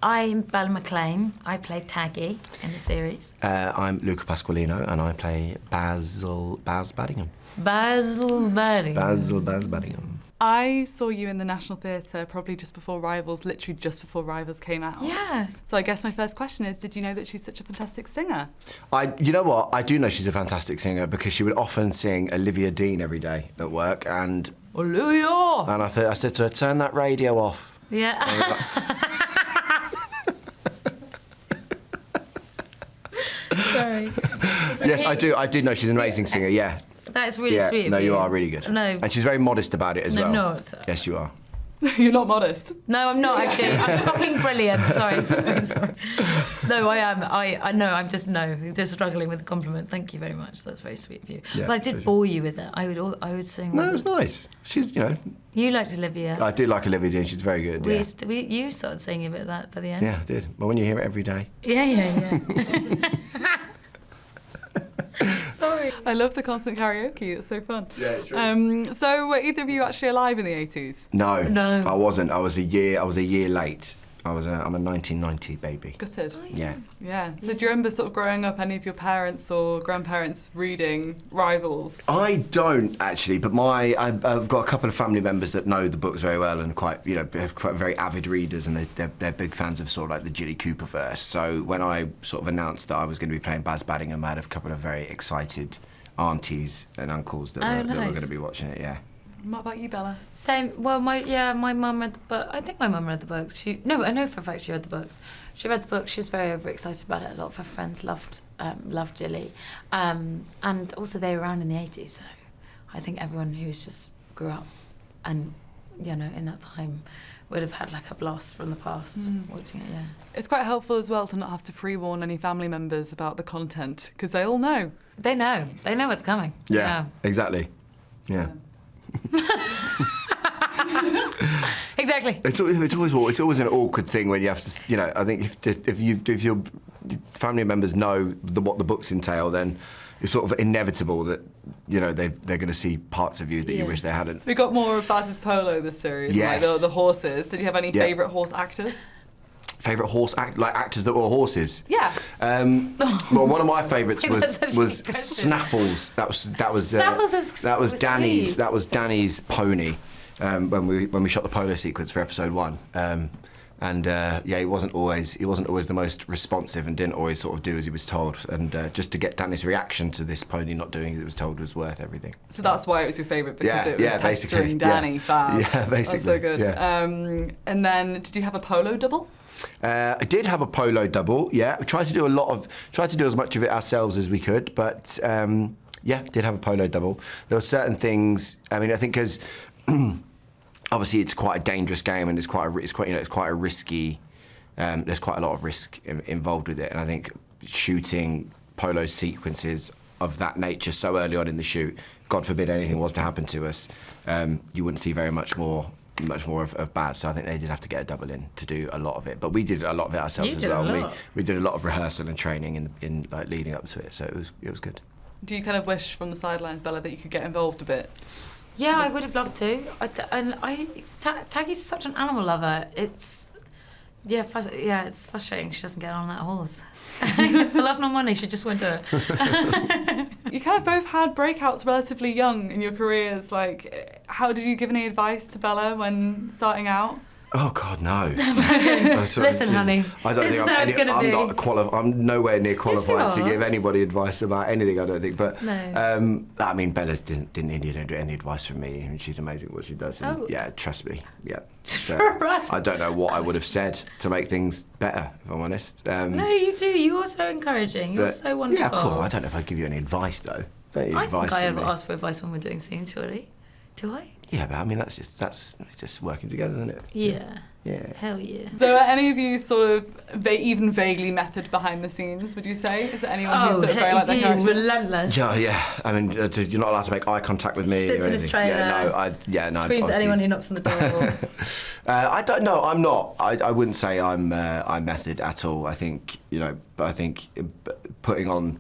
I'm Bella Maclean. I play Taggy in the series. I'm Luca Pasqualino, and I play Bas Baddingham. Bas Baddingham. I saw you in the National Theatre probably just before Rivals, literally just before Rivals came out. Yeah. So I guess my first question is, did you know that she's such a fantastic singer? You know what? I do know she's a fantastic singer because she would often sing Olivia Dean every day at work, and Olivia! And I said to her, turn that radio off. Yeah. Sorry. Yes, I do. I did know she's an amazing singer. Yeah. That's really sweet of you. No, you are really good. No. And she's very modest about it as well. No, Yes, you are. You're not modest. No, I'm not actually. I'm fucking brilliant. Sorry. No, I am. I know. I'm just struggling with the compliment. Thank you very much. That's very sweet of you. Yeah, but I did bore you with it. I would sing. No, it was nice. She's, You liked Olivia. I do like Olivia Dean. She's very good. You started singing a bit of that by the end. Yeah, I did. Well, when you hear it every day. Yeah. Sorry. I love the constant karaoke. It's so fun. Yeah, it's true. So were either of you actually alive in the 80s? No, I wasn't. I was a year late. I'm a 1990 baby. Gutted. Oh, Yeah. So do you remember sort of growing up, any of your parents or grandparents reading Rivals? I don't actually, but I've got a couple of family members that know the books very well and quite very avid readers, and they're big fans of sort of like the Jilly Cooper verse. So when I sort of announced that I was going to be playing Bas Baddingham, I had a couple of very excited aunties and uncles that were going to be watching it. Yeah. What about you, Bella? Same. Well, my mum read the book. I think my mum read the books. I know for a fact she read the books. She read the book. She was very overexcited about it. A lot of her friends loved Jilly, and also they were around in the 80s. So I think everyone who's just grew up and in that time would have had like a blast from the past watching it. Yeah. It's quite helpful as well to not have to pre-warn any family members about the content because they all know. They know what's coming. Yeah. Exactly. Yeah. Exactly. It's always an awkward thing when you have to, I think if your family members know what the books entail, then it's sort of inevitable that they're going to see parts of you that you wish they hadn't. We got more of Bas's Polo this series. Yes. Like the horses. Did you have any favourite horse actors? Favourite actors that were horses? Yeah. Well, one of my favourites was Snaffles. That was Danny's pony when we shot the polo sequence for episode 1. He wasn't always the most responsive and didn't always sort of do as he was told. And just to get Danny's reaction to this pony not doing as it was told was worth everything. So that's why it was your favourite, because it was pestering basically. Danny. Fab. Yeah, basically. That's so good. Yeah. And then, did you have a polo double? I did have a polo double. Yeah, we tried to do as much of it ourselves as we could, but did have a polo double. There were certain things. I mean, I think because obviously it's quite a dangerous game and it's quite a risky. There's quite a lot of risk involved with it, and I think shooting polo sequences of that nature so early on in the shoot, God forbid anything was to happen to us, you wouldn't see very much more of Baz, so I think they did have to get a double in to do a lot of it. But we did a lot of it ourselves as well. We did a lot of rehearsal and training in like leading up to it, so it was good. Do you kind of wish from the sidelines, Bella, that you could get involved a bit? Yeah, I would have loved to. Taggy's such an animal lover. It's frustrating she doesn't get on that horse. For love nor money, she just won't do it. You kind of both had breakouts relatively young in your careers. Like, how did you give any advice to Bella when starting out? Oh God, no! Listen, honey. I don't think I'm nowhere near qualified to give anybody advice about anything. I don't think. But no. I mean, Bella didn't need any advice from me. I mean, she's amazing at what she does. And yeah, trust me. Yeah. So, I don't know what I would have said to make things better, if I'm honest. No, you do. You are so encouraging. You're so wonderful. Yeah, cool. I don't know if I'd give you any advice though. I think I ask for advice when we're doing scenes, surely. Do I? Yeah, but I mean that's just working together, isn't it? Yeah. Yeah. Hell yeah. So are any of you sort of even vaguely method behind the scenes, would you say? Is there anyone who's sort of very like that character? Relentless. Yeah. I mean, you're not allowed to make eye contact with me. Sits in his trailer. Screams at anyone who knocks on the door. I don't know. I'm not. I wouldn't say I'm method at all. I think putting on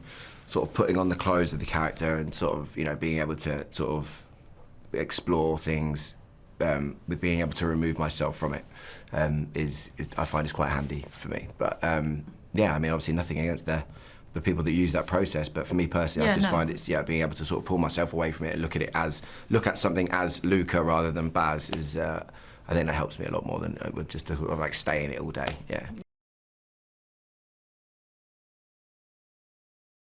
the clothes of the character and sort of being able to sort of explore things with being able to remove myself from it is I find is quite handy for me. But yeah, I mean, obviously nothing against the people that use that process, but for me personally, I just find it's being able to sort of pull myself away from it and look at something as Luca rather than Bas is. I think that helps me a lot more than it would just to like stay in it all day. Yeah.